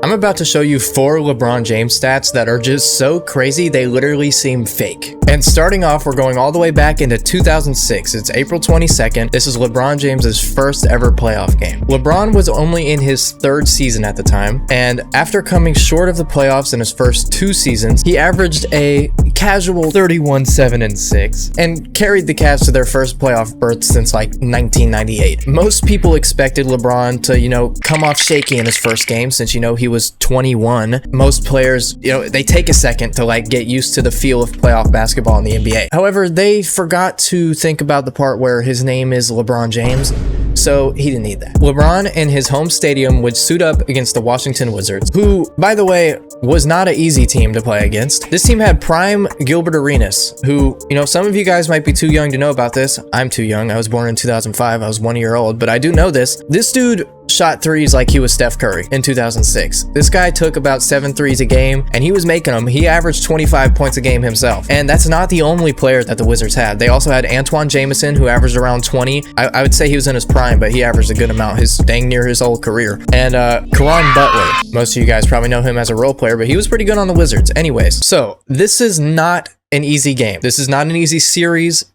I'm about to show you 4 LeBron James stats that are just so crazy they literally seem fake. And starting off, we're going all the way back into 2006. It's April 22nd. This is LeBron James's first ever playoff game. LeBron was only in his 3rd season at the time, and after coming short of the playoffs in his first 2 seasons, he averaged a casual 31-7-6 and carried the Cavs to their first playoff berth since like 1998. Most people expected LeBron to, come off shaky in his first game since, he was 21. Most players, they take a second to like get used to the feel of playoff basketball in the NBA. However, they forgot to think about the part where his name is LeBron James, so he didn't need that. LeBron in his home stadium would suit up against the Washington Wizards, who, by the way, was not an easy team to play against. This team had prime Gilbert Arenas, who, some of you guys might be too young to know about this. I'm too young. I was born in 2005. I was 1 year old, but I do know this. This dude shot threes like he was Steph Curry in 2006. This guy took about 7 threes a game and he was making them. He averaged 25 points a game himself. And that's not the only player that the Wizards had. They also had Antoine Jamison, who averaged around 20. I would say he was in his prime, but he averaged a good amount dang near his whole career. And Caron Butler, most of you guys probably know him as a role player, but he was pretty good on the Wizards. Anyways, so this is not an easy game. This is not an easy series.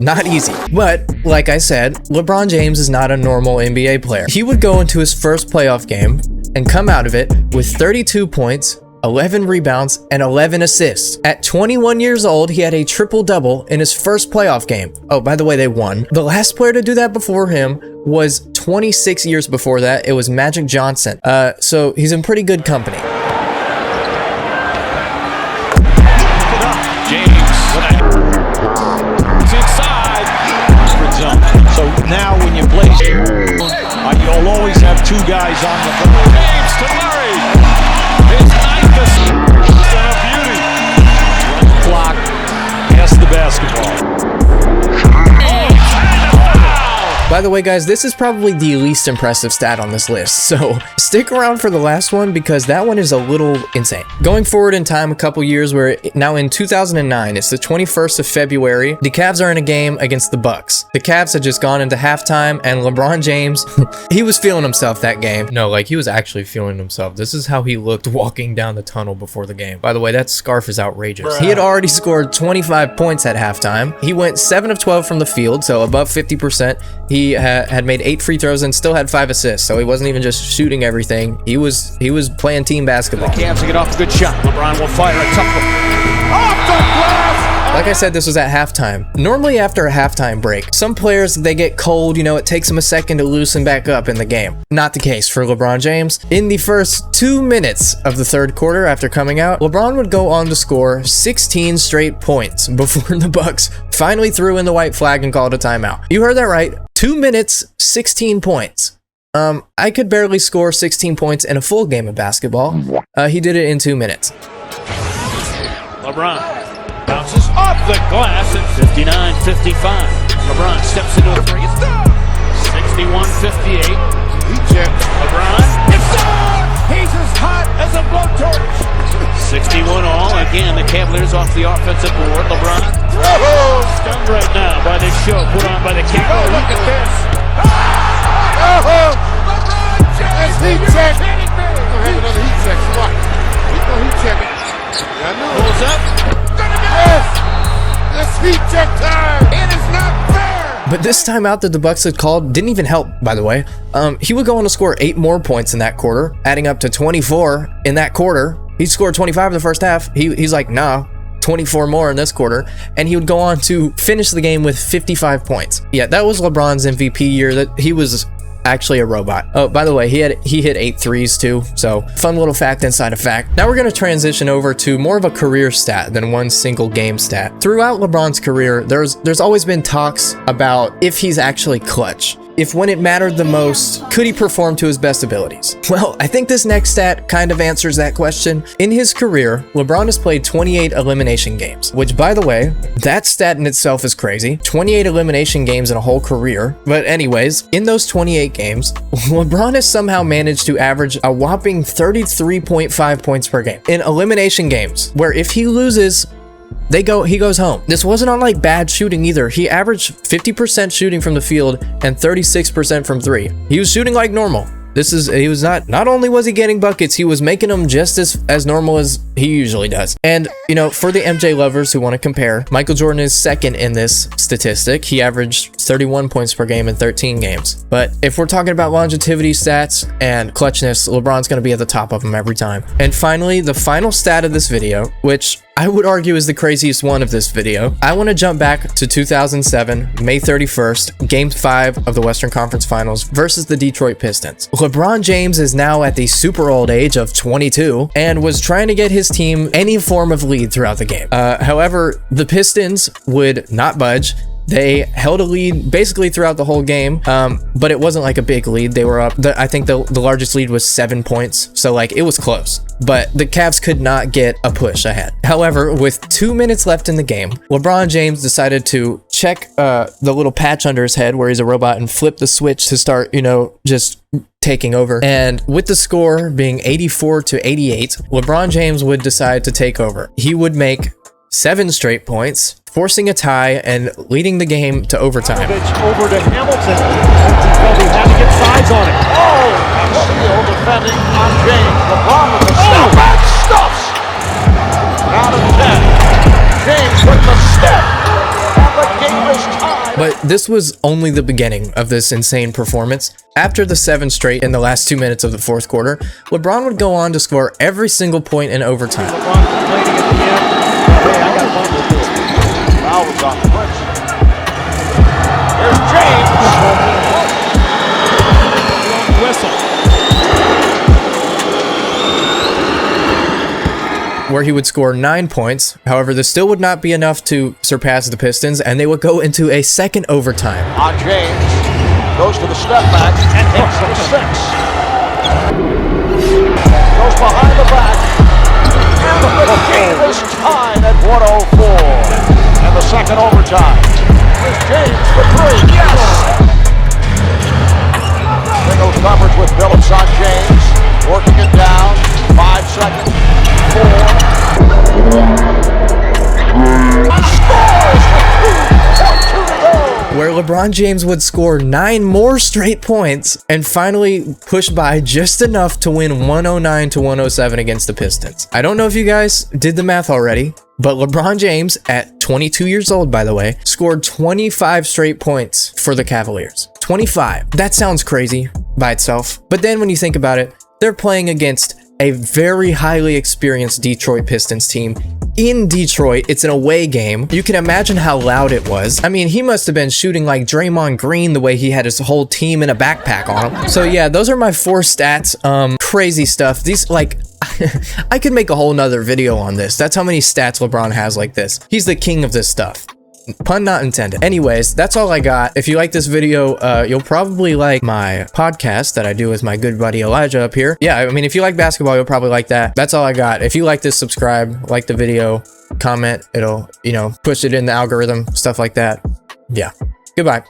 Not easy. But, like I said, LeBron James is not a normal NBA player. He would go into his first playoff game and come out of it with 32 points, 11 rebounds, and 11 assists. At 21 years old, he had a triple-double in his first playoff game. Oh, by the way, they won. The last player to do that before him was 26 years before that. It was Magic Johnson. So he's in pretty good company. So now when you play, you'll always have 2 guys on the floor. James to Murray. His 9th assist and a beauty. Run the clock, pass the basketball. By the way, guys, this is probably the least impressive stat on this list, so stick around for the last one because that one is a little insane. Going forward in time a couple years, where now in 2009, it's the 21st of February, the Cavs are in a game against the Bucks. The Cavs had just gone into halftime, and LeBron James, he was feeling himself that game. No, like he was actually feeling himself. This is how he looked walking down the tunnel before the game. By the way, that scarf is outrageous. He had already scored 25 points at halftime. He went 7 of 12 from the field, so above 50%. He had made 8 free throws and still had 5 assists, so he wasn't even just shooting everything. He was playing team basketball. The Cavs get off a good shot. LeBron will fire a tough one. Off the glass! Like I said, this was at halftime. Normally after a halftime break, some players, they get cold, it takes them a second to loosen back up in the game. Not the case for LeBron James. In the first 2 minutes of the 3rd quarter after coming out, LeBron would go on to score 16 straight points before the Bucks finally threw in the white flag and called a timeout. You heard that right. 2 minutes, 16 points. I could barely score 16 points in a full game of basketball. He did it in 2 minutes. LeBron bounces off the glass at 59-55. LeBron steps into a 3. It's done! 61-58. He checks. LeBron. It's done! He's as hot as a blowtorch. 61 all. Again, the Cavaliers off the offensive board. LeBron. Oh, stunned right now by this show put on by the Cavaliers. Oh, look at this. LeBron James. Heat check. We're going to have another heat check. What? We're going to heat check it. Pulls up. Yes. It's heat check time. It is not fair. But this timeout that the Bucks had called didn't even help, by the way. He would go on to score 8 more points in that quarter, adding up to 24 in that quarter. He scored 25 in the first half. He's like, nah, 24 more in this quarter. And he would go on to finish the game with 55 points. Yeah, that was LeBron's MVP year. That he was actually a robot. Oh, by the way, he hit 8 threes too, so fun little fact inside a fact. Now we're going to transition over to more of a career stat than one single game stat. Throughout LeBron's career, there's always been talks about if he's actually clutch. If when it mattered the most, could he perform to his best abilities? Well, I think this next stat kind of answers that question. In his career, LeBron has played 28 elimination games, which, by the way, that stat in itself is crazy. 28 elimination games in a whole career. But anyways, in those 28 games, LeBron has somehow managed to average a whopping 33.5 points per game in elimination games, where if he loses, he goes home. This wasn't on like bad shooting either. He averaged 50% shooting from the field and 36% from 3. He was shooting like normal. He was not only was he getting buckets, he was making them just as normal as he usually does. And, you know, for the MJ lovers who want to compare, Michael Jordan is second in this statistic. He averaged 31 points per game in 13 games. But if we're talking about longevity stats and clutchness, LeBron's going to be at the top of them every time. And finally, the final stat of this video, which I would argue is the craziest one of this video. I want to jump back to 2007, May 31st, Game 5 of the Western Conference Finals versus the Detroit Pistons. LeBron James is now at the super old age of 22 and was trying to get his team any form of lead throughout the game. However, the Pistons would not budge. They held a lead basically throughout the whole game, but it wasn't like a big lead. They were up, I think the largest lead was 7 points, so like it was close. But the Cavs could not get a push ahead. However, with 2 minutes left in the game, LeBron James decided to check the little patch under his head where he's a robot and flip the switch to start, you know, just taking over. And with the score being 84-88, LeBron James would decide to take over. He would make 7 straight points, forcing a tie and leading the game to overtime. Over to Hamilton. He had to get sides on it. Oh, Steele defending on James. LeBron with the step back stuffs. Out of 10. James with the step. And the game is tied. But this was only the beginning of this insane performance. After the 7 straight in the last 2 minutes of the fourth quarter, LeBron would go on to score every single point in overtime. LeBron complaining at the end. Hey, I got a bundle too. Foul was on the punch. There's James. Whistle. Where he would score 9 points. However, this still would not be enough to surpass the Pistons, and they would go into a second overtime. On James. Goes to the step back and hits for 6. Goes behind the back. And the game is tied at 104. And the second overtime. Here's James for 3. Yes! Single coverage with Phillips on James. Working it down. 5 seconds. 4. Scores with 2 to go. Where LeBron James would score 9 more straight points and finally push by just enough to win 109-107 against the Pistons. I don't know if you guys did the math already, but LeBron James, at 22 years old, by the way, scored 25 straight points for the Cavaliers. 25. That sounds crazy by itself. But then when you think about it, they're playing against a very highly experienced Detroit Pistons team. In Detroit, it's an away game. You can imagine how loud it was. I mean, he must have been shooting like Draymond Green the way he had his whole team in a backpack on him. So yeah, those are my 4 stats. Crazy stuff. These, like, I could make a whole nother video on this. That's how many stats LeBron has like this. He's the king of this stuff. Pun not intended. Anyways, that's all I got. If you like this video, you'll probably like my podcast that I do with my good buddy Elijah up here. Yeah, I mean, if you like basketball, you'll probably like that. That's all I got. If you like this, subscribe, like the video, comment. It'll, you know, push it in the algorithm, stuff like that. Yeah. Goodbye.